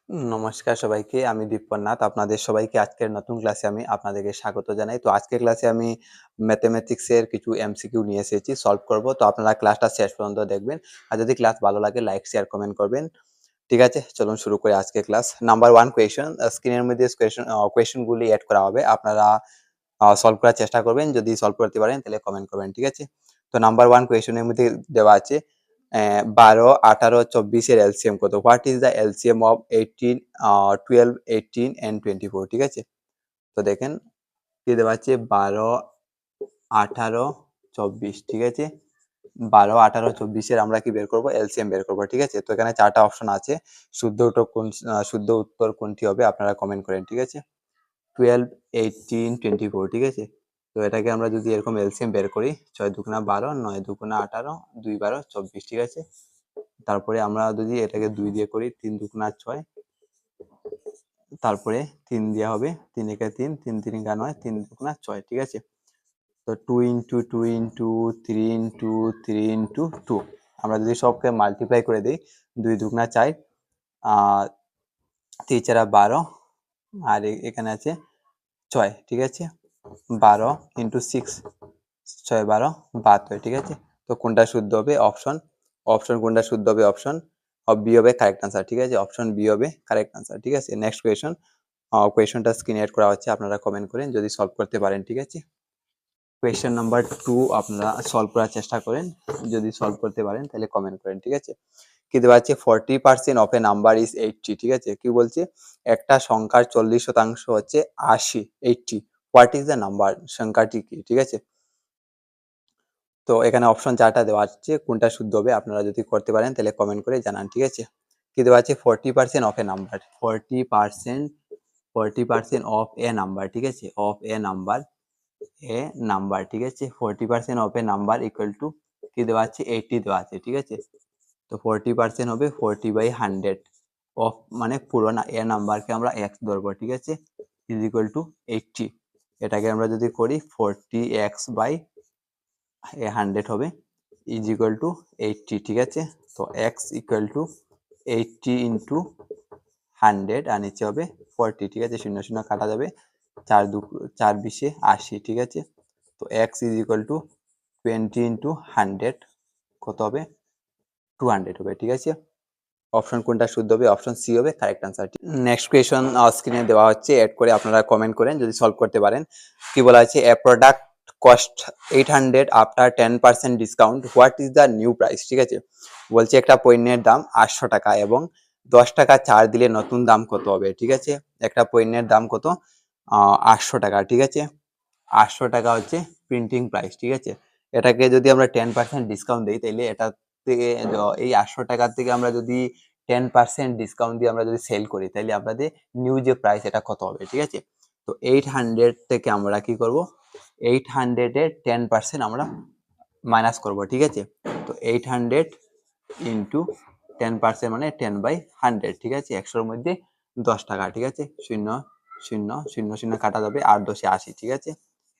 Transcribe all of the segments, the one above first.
নমস্কার সবাইকে, আমি দীপকনাথ। আপনাদের সবাইকে আজকের নতুন ক্লাসে আমি আপনাদেরকে স্বাগত জানাই। তো আজকের ক্লাসে আমি ম্যাথমেটিক্সের কিছু এমসিকিউ নিয়ে এসেছি, সলভ করব। তো আপনারা ক্লাসটা শেষ পর্যন্ত দেখবেন। আর যদি ক্লাস ভালো লাগে লাইক, শেয়ার, কমেন্ট করবেন। ঠিক আছে, চলুন শুরু করি আজকের ক্লাস। নাম্বার 1 কোয়েশ্চেন, স্ক্রিনের মধ্যে কোয়েশ্চেনগুলি এড করা হবে। আপনারা সলভ করার চেষ্টা করবেন। যদি সলভ করতে পারেন তাহলে কমেন্ট করবেন, ঠিক আছে? তো নাম্বার 1 কোয়েশ্চেনের মধ্যে দেওয়া আছে 12, 18, 24 এর এলসিএম কত? What is the LCM of 18, 12, 18 and 24? ঠিক আছে, তো দেখেন কি দেওয়া আছে, 12, 18, 24। ঠিক আছে, 12, 18, 24 এর আমরা কি বের করব? এলসিএম বের করব। ঠিক আছে, তো এখানে চারটা অপশন আছে। শুদ্ধ উত্তর কোনটি হবে আপনারা কমেন্ট করেন, ঠিক আছে? 12, 18, 24। ঠিক আছে, তো এটাকে আমরা যদি এরকম এলসিএম বের করি, 6 দুগুণা 12, 9 দুগুণা 18, 2 12, 24। ঠিক আছে, তারপরে আমরা যদি এটাকে 2 দিয়ে করি, 3 দুগুণা 6, তারপরে 3 দেওয়া হবে, 3 একে 3, 3 3 9, 3 দুগুণা 6। ঠিক আছে, তো 2 ইন্টু 2 ইন্টু 3 ইন্টু 3 ইন্টু 2 আমরা যদি সবকে মাল্টিপ্লাই করে দিই, 2 দুগুণা 4, 3 4 12, আর এখানে আছে 6। ঠিক আছে, 12 ইন্টু 6, 6 12, 72। ঠিক আছে, তো কোনটা শুদ্ধ হবে? অপশন কোনটা শুদ্ধ হবে? অপশন বি হবে কারেক্ট আনসার। ঠিক আছে, অপশন বি হবে কারেক্ট আনসার। ঠিক আছে, নেক্সট কোয়েশনটা স্ক্রিনে অ্যাড করা হচ্ছে, আপনারা কমেন্ট করেন যদি সলভ করতে পারেন। ঠিক আছে, কোয়েশ্চেন নাম্বার 2 আপনারা সলভ করার চেষ্টা করেন, যদি সলভ করতে পারেন তাহলে কমেন্ট করেন। ঠিক আছে, কি দেওয়া আছে? 40% অফ এ নাম্বার ইজ 80। ঠিক আছে, কি বলছে? একটা সংখ্যার 40% হচ্ছে 80, 80। What is the number? সংখ্যাটি কি? ঠিক আছে, তো এখানে অপশন চারটা দেওয়া আছে, কোনটা শুদ্ধ হবে আপনারা যদি করতে পারেন তাহলে কমেন্ট করে জানান। ঠিক আছে, কি দেওয়া আছে? 40% of A number, 40% of A number. ঠিক আছে, অফ এ নাম্বার, ঠিক আছে, 40% of A number equal to কি দেওয়া আছে? 80 দেওয়া আছে। ঠিক আছে, তো 40% হবে 40/100 অফ, মানে পুরো না এ নাম্বারকে আমরা x ধরবো। ঠিক আছে, ইজ ইকুয়াল টু 80। এটাকে আমরা যদি করি 40x/100 হবে, ইজ ইকুয়াল টু 80। ঠিক আছে, তো x ইকুয়াল টু 80 ইন্টু 100, আর নিচে হবে 40। ঠিক আছে, শূন্য শূন্য কাটা যাবে, 4 20 80। ঠিক আছে, তো x is equal two 20 into 100 কত হবে? 200 হবে। ঠিক আছে, অপশন কোনটা শুদ্ধ হবে? অপশন সি হবে কারেক্ট আনসার। নেক্সট কোয়েশন স্ক্রিনে দেওয়া হচ্ছে, এড করে আপনারা কমেন্ট করেন যদি সলভ করতে পারেন। কি বলা আছে? A product cost 800 after 10% discount, what is the new price? ঠিক আছে, বলছে একটা পণ্যের দাম 800 টাকা এবং 10 টাকা ছাড় দিলে নতুন দাম কত হবে? ঠিক আছে, একটা পণ্যের দাম কত? 800 টাকা। ঠিক আছে, 800 টাকা হচ্ছে প্রিন্টিং প্রাইস। ঠিক আছে, এটাকে যদি আমরা 10% ডিসকাউন্ট দিই, তাহলে এটা থেকে এই 800 টাকার থেকে আমরা যদি 10% ডিসকাউন্ট দিয়ে আমরা যদি সেল করি, তাহলে আপনাদের নিউ যে প্রাইস এটা কত হবে? ঠিক আছে, তো 800 থেকে আমরা কি করব? 800 এর 10% আমরা মাইনাস করব। ঠিক আছে, তো 800 ইন্টু 10% মানে 10/100। ঠিক আছে, 100-এর মধ্যে 10 টাকা। ঠিক আছে, শূন্য শূন্য শূন্য শূন্য কাটা যাবে, 8 10 80। ঠিক আছে,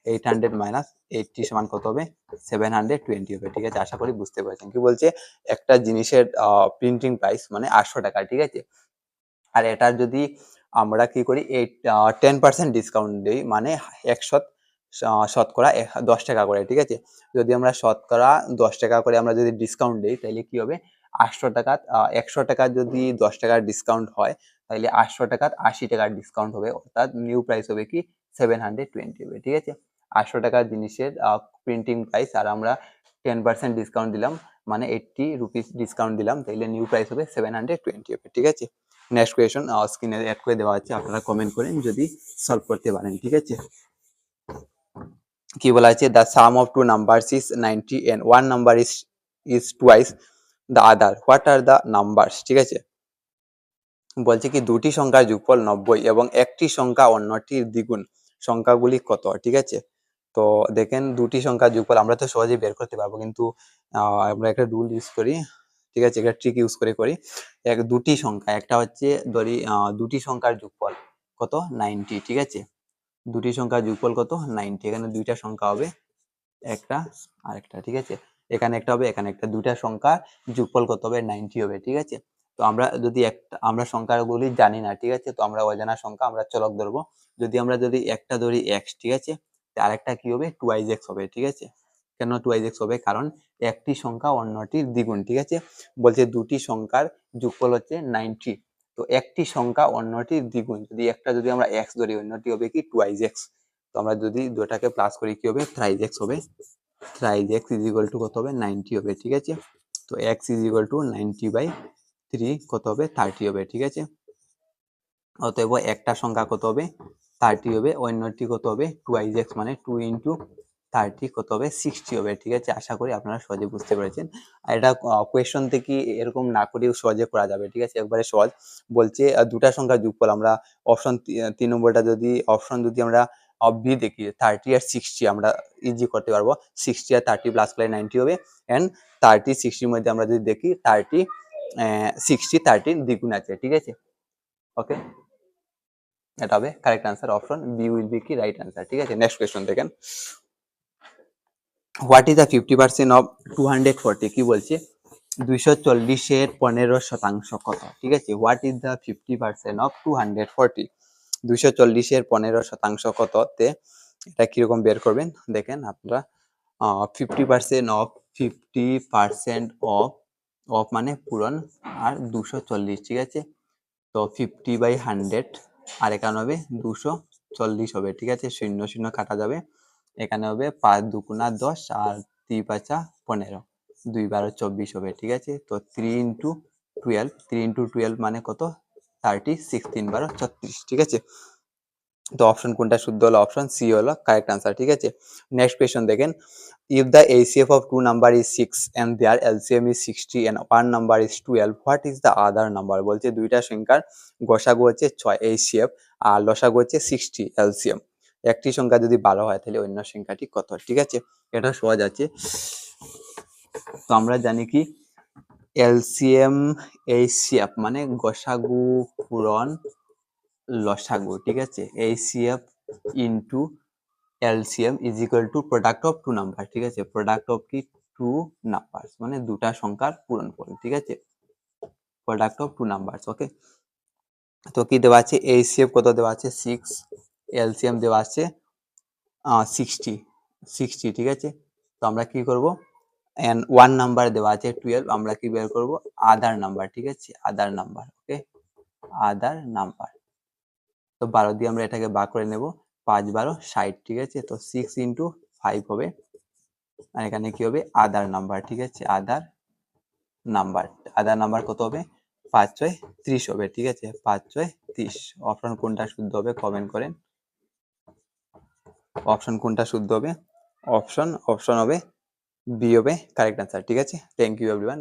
800 মাইনাস 80 সমান কত হবে? 720 হবে। ঠিক আছে, আশা করি বুঝতে পেরেছেন। কি বলছে? একটা জিনিসের প্রিন্টিং প্রাইস মানে 800 টাকা। ঠিক আছে, আর এটার যদি আমরা কি করি, 10% ডিসকাউন্ট দিই, মানে 10 টাকা করে। ঠিক আছে, যদি আমরা শতকরা 10 টাকা করে আমরা যদি ডিসকাউন্ট দিই, তাহলে কি হবে? 800 টাকা, 100 টাকা যদি 10 টাকার ডিসকাউন্ট হয়, তাহলে 800 টাকার 80 টাকার ডিসকাউন্ট হবে, অর্থাৎ নিউ প্রাইস হবে কি? 720 হবে। ঠিক আছে, 800 টাকার জিনিসের প্রিন্টিং প্রাইস, আর আমরা 10% ডিসকাউন্ট দিলাম, মানে 80 রুপিস ডিসকাউন্ট দিলাম, তাহলে নিউ প্রাইস হবে 720 হবে। ঠিক আছে, নেক্সট কোয়েশন স্ক্রিনে অ্যাড করে দেওয়া আছে, আপনারা কমেন্ট করেন যদি সলভ করতে পারেন। ঠিক আছে, কি বলা আছে? The sum of two numbers is 90 and one number is twice the other, what are the numbers? ঠিক আছে, বলছে কি দুটি সংখ্যার যোগফল 90 এবং একটি সংখ্যা অন্যটির দ্বিগুণ, সংখ্যাগুলি কত? ঠিক আছে, তো দেখেন দুটি সংখ্যার যোগফল আমরা তো সহজেই বের করতে পারবো, কিন্তু আমরা একটা রুল ইউজ করি। ঠিক আছে, একটা ট্রিক ইউজ করে করি। দুটি সংখ্যা, একটা হচ্ছে ধরি দুটি সংখ্যার যোগফল কত? 90। ঠিক আছে, দুটি সংখ্যার যোগফল কত? 90। এখানে দুইটা সংখ্যা হবে, একটা আর একটা। ঠিক আছে, এখানে একটা হবে, এখানে একটা, দুইটা সংখ্যা যোগফল কত হবে? 90 হবে। ঠিক আছে, তো আমরা যদি আমরা সংখ্যাগুলি জানি না, ঠিক আছে, তো আমরা অজানা সংখ্যা আমরা চলক ধরবো। যদি একটা ধরি x, ঠিক আছে, আরেকটা কি হবে 2x হবে, ঠিক আছে। কেন 2x হবে? কারণ একটি সংখ্যা অন্যটির দ্বিগুণ, ঠিক আছে। বলছে দুটি সংখ্যার যোগফল হচ্ছে 90, তো একটি সংখ্যা অন্যটির দ্বিগুণ, যদি আমরা x ধরি, অন্যটি হবে কি 2x। তো আমরা যদি দুটাকে প্লাস করি কি হবে 3x হবে। 3x ইজ ইকুয়াল টু কত হবে 90 হবে, ঠিক আছে। তো x ইজ ইকুয়াল টু 90/3 কত হবে 30 হবে, ঠিক আছে। অতএব একটা সংখ্যা কত হবে 30 হবে, অন্যটি কত হবে 2x, মানে 2 ইন্টু 30 কত হবে 60 হবে, ঠিক আছে। আশা করি আপনারা সহজে বুঝতে পেরেছেন। আর এটা কোয়েশ্চন থেকে এরকম না করেও সহজে করা যাবে, ঠিক আছে, একবারে সহজ। বলছে দুটা সংখ্যার যোগফল, আমরা অপশন 3 নম্বরটা যদি আমরা বি দেখি 30 আর 60, আমরা ইজি করতে পারবো। 60 আর 30 প্লাস করলে 90 হবে, এন্ড 30 60 মধ্যে আমরা যদি দেখি 60 30 দ্বিগুণ আছে, ঠিক আছে। ওকে, এটা হবে correct answer, option B will be কি রাইট আনসার, ঠিক আছে। নেক্সট কোয়েশ্চন দেখেন, হোয়াট ইজ দ্য 50% অফ 240? কি বলছে 240 এর 15% কত, ঠিক আছে। What is the 50% of 240? 240 এর 15% কততে এটা কিরকম বের করবেন দেখেন আপনারা। 50% অফ 50% অফ মানে পূরণ, আর 240, ঠিক আছে। তো 50/100, আর এখানে হবে 240 হবে, ঠিক আছে। 0 0 কাটা যাবে, এখানে হবে 5 2 10 আর 3 5 15, 2 12 24 হবে, ঠিক আছে। তো 3 × 12 মানে কত 36, 3 12 36, ঠিক আছে। তো অপশন কোনটা শুদ্ধ হলো? অপশন সি হলো কারেক্ট আনসার, ঠিক আছে। নেক্সট কোয়েশ্চন দেখেন, if the HCF of two number is 6 and their LCM is 60 and one number is 12, what is the other number? বলছে দুইটা সংখ্যার গসাগু হচ্ছে 6 HCF আর লসাগু হচ্ছে 60 LCM। একটি সংখ্যা যদি 12 হয় তাহলে অন্য সংখ্যাটি কত, ঠিক আছে। এটা সহজ আছে। তো আমরা জানি কি LCM HCF মানে গসাগু পূরণ লসাগু, ঠিক আছে। HCF into LCM is equal to product of two number, ঠিক আছে। প্রোডাক্ট অফ কি টু নাম্বার, মানে দুটা সংখ্যার পূরণফল, ঠিক আছে। Product of two number, okay. তো কি দেওয়া আছে HCF কত দেওয়া আছে 6, LCM দেওয়া আছে 60, ঠিক আছে। তো আমরা কি করব, এন্ড ওয়ান নাম্বার দেওয়া আছে 12, আমরা কি বের করব আদার নাম্বার, ঠিক আছে। আদার নাম্বার, ওকে, আদার নাম্বার। তো 12 দিয়ে আমরা এটাকে ভাগ করে নেব, 5 12 60, ঠিক আছে। তো 6 × 5 হবে, আর এখানে কি হবে আদার নাম্বার, ঠিক আছে। আদার নাম্বার কত হবে 5 6 30 হবে, ঠিক আছে। 5 6 30, অপশন কোনটা শুদ্ধ হবে কমেন্ট করেন। অপশন কোনটা শুদ্ধ হবে? অপশন হবে বি হবে কারেক্ট আনসার, ঠিক আছে। Thank you everyone.